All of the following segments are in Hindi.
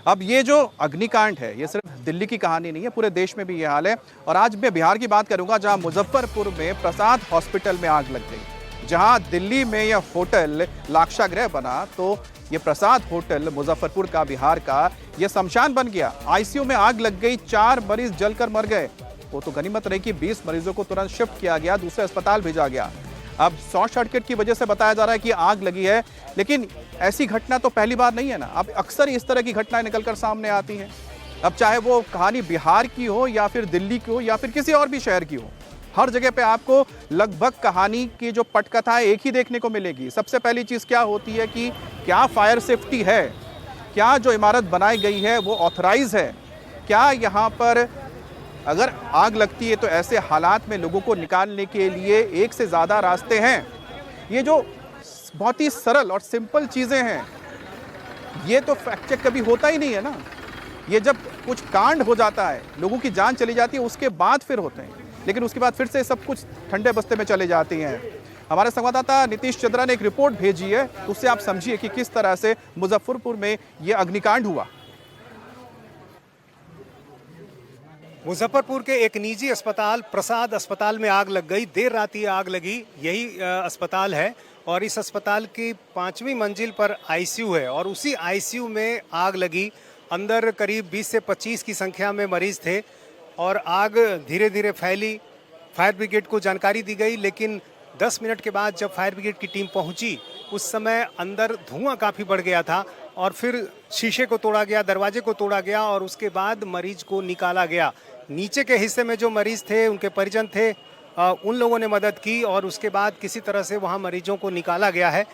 अब ये जो अग्निकांड है ये सिर्फ दिल्ली की कहानी नहीं है, पूरे देश में भी ये हाल है। और आज मैं बिहार की बात करूंगा, जहां मुजफ्फरपुर में प्रसाद हॉस्पिटल में आग लग गई। जहां दिल्ली में यह होटल लाक्षागृह बना, तो ये प्रसाद होटल मुजफ्फरपुर का, बिहार का, ये शमशान बन गया। आईसीयू में आग लग गई, 4 मरीज जलकर मर गए। वो तो गनीमत रही कि 20 मरीजों को तुरंत शिफ्ट किया गया, दूसरे अस्पताल भेजा गया। अब शॉर्ट सर्किट की वजह से बताया जा रहा है कि आग लगी है, लेकिन ऐसी घटना तो पहली बार नहीं है ना। अब अक्सर इस तरह की घटनाएं निकलकर सामने आती हैं। अब चाहे वो कहानी बिहार की हो या फिर दिल्ली की हो या फिर किसी और भी शहर की हो, हर जगह पे आपको लगभग कहानी की जो पटकथा है एक ही देखने को मिलेगी। सबसे पहली चीज़ क्या होती है कि क्या फायर सेफ्टी है, क्या जो इमारत बनाई गई है वो ऑथराइज है, क्या यहाँ पर अगर आग लगती है तो ऐसे हालात में लोगों को निकालने के लिए एक से ज़्यादा रास्ते हैं। ये जो बहुत ही सरल और सिंपल चीज़ें हैं, ये तो फैक्ट चेक कभी होता ही नहीं है ना। ये जब कुछ कांड हो जाता है, लोगों की जान चली जाती है, उसके बाद फिर होते हैं, लेकिन उसके बाद फिर से सब कुछ ठंडे बस्ते में चले जाती हैं। हमारे संवाददाता नीतीश चंद्रा ने एक रिपोर्ट भेजी है, उससे आप समझिए कि किस तरह से मुजफ्फरपुर में ये अग्निकांड हुआ। मुजफ्फरपुर के एक निजी अस्पताल प्रसाद अस्पताल में आग लग गई। देर रात ये आग लगी। यही अस्पताल है और इस अस्पताल की 5वीं मंजिल पर आईसीयू है और उसी आईसीयू में आग लगी। अंदर करीब 20 से 25 की संख्या में मरीज थे और आग धीरे धीरे फैली। फायर ब्रिगेड को जानकारी दी गई, लेकिन 10 मिनट के बाद जब फायर ब्रिगेड की टीम पहुंची, उस समय अंदर धुआं काफ़ी बढ़ गया था और फिर शीशे को तोड़ा गया, दरवाजे को तोड़ा गया और उसके बाद मरीज को निकाला गया। नीचे के हिस्से में जो मरीज थे, उनके परिजन थे, उन लोगों ने मदद की और उसके बाद किसी तरह से वहां मरीजों को निकाला गया है।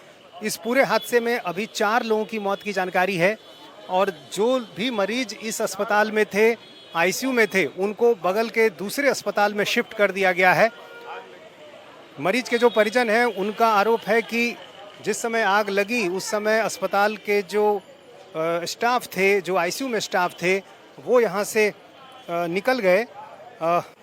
इस पूरे हादसे में अभी 4 लोगों की मौत की जानकारी है और जो भी मरीज इस अस्पताल में थे, आईसीयू में थे, उनको बगल के दूसरे अस्पताल में शिफ्ट कर दिया गया है। मरीज के जो परिजन हैं, उनका आरोप है कि जिस समय आग लगी उस समय अस्पताल के जो स्टाफ थे, जो आईसीयू में स्टाफ थे, वो यहाँ से निकल गए,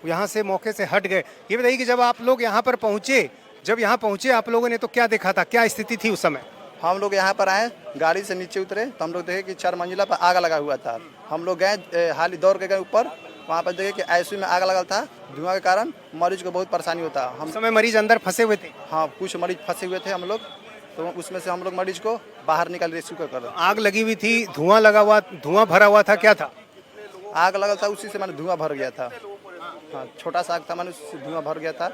यहाँ से मौके से हट गए। ये बताइए कि जब आप लोग यहाँ पर पहुँचे, जब यहाँ पहुँचे आप लोगों ने तो क्या देखा था, क्या स्थिति थी उस समय? हम लोग यहाँ पर आए, गाड़ी से नीचे उतरे तो हम लोग देखे कि 4 मंजिला पर आग लगा हुआ था। हम लोग गए, हाली दौड़ के गए ऊपर, वहाँ पर देखे कि आईसीयू में आग लगा था। धुआं के कारण मरीज को बहुत परेशानी होता है। हम समय मरीज अंदर फंसे हुए थे? हाँ, कुछ मरीज फंसे हुए थे हम लोग, तो उसमें से हम लोग मरीज को बाहर निकाल रेस्क्यू कर। आग लगी हुई थी, धुआं लगा हुआ, धुआं भरा हुआ था, क्या था? आग लगा था, उसी से मैंने धुआं भर गया था। हाँ, छोटा सा आग था, मैंने उससे धुआं भर गया था।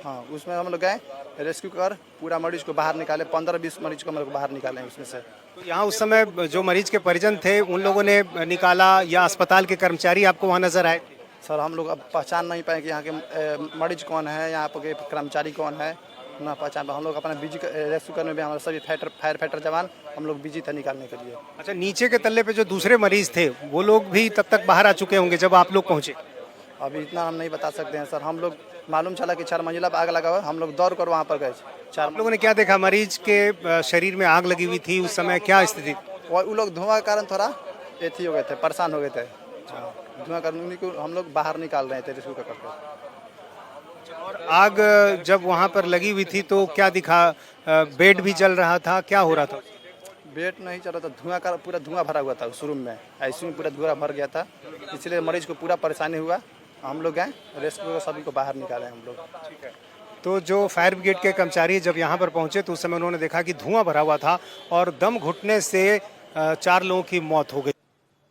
हाँ, उसमें हम लोग गए, रेस्क्यू कर पूरा मरीज को बाहर निकाले। 15-20 मरीज को हम लोग बाहर निकाले उसमें से। तो यहाँ उस समय जो मरीज के परिजन थे, उन लोगों ने निकाला या अस्पताल के कर्मचारी आपको वहाँ नजर आए? सर, हम लोग अब पहचान नहीं पाए कि यहाँ के मरीज कौन है, यहाँ के कर्मचारी कौन है, ना पहचान। हम लोग अपना बिजी रेस्क्यू करने में, हमारे सभी फायर फाइटर जवान हम लोग बिजी थे निकालने के लिए। अच्छा, नीचे के तल्ले पे जो दूसरे मरीज थे, वो लोग भी तब तक बाहर आ चुके होंगे जब आप लोग पहुँचे? अभी इतना हम नहीं बता सकते हैं सर। हम लोग मालूम चला कि 4 मंजिला पर आग लगा हुआ, हम लोग दौड़ कर वहाँ पर गए। आप लोगों ने क्या देखा? मरीज के शरीर में आग लगी हुई थी, उस समय क्या स्थिति? वो लोग धुआं के कारण थोड़ा एथी हो गए थे, परेशान हो गए थे। धुआं कारण उन्हीं को हम लोग बाहर निकाल रहे थे रेस्क्यू करके। और आग जब वहाँ पर लगी हुई थी तो क्या दिखा? बेड भी जल रहा था, क्या हो रहा था? बेड नहीं चल रहा था, धुआं का पूरा धुआं भरा हुआ था उस रूम में। आईसीयू में पूरा धुआं भर गया था, इसलिए मरीज को पूरा परेशानी हुआ। हम लोग गए, रेस्क्यू सभी को बाहर निकाले हम लोग। ठीक है। तो जो फायर ब्रिगेड के कर्मचारी जब यहाँ पर पहुँचे तो उस समय उन्होंने देखा कि धुआं भरा हुआ था और दम घुटने से 4 लोगों की मौत हो गई।